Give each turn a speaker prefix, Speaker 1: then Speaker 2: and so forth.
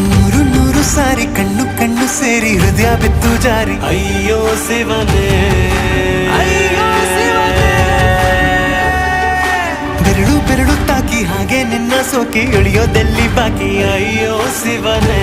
Speaker 1: ನೂರು ನೂರು ಸಾರಿ ಕಣ್ಣು ಕಣ್ಣು ಸೇರಿ ಹೃದಯ ಬಿತ್ತು ಜಾರಿ
Speaker 2: ಅಯ್ಯೋ ಶಿವನೇ,
Speaker 1: ಬೆರಳು ಬೆರಳು ತಾಕಿ ಹಾಗೆ ನಿನ್ನ ಸೋಕಿ ಇಳಿಯೋದೆಲ್ಲಿ ಬಾಕಿ
Speaker 2: ಅಯ್ಯೋ ಶಿವನೇ.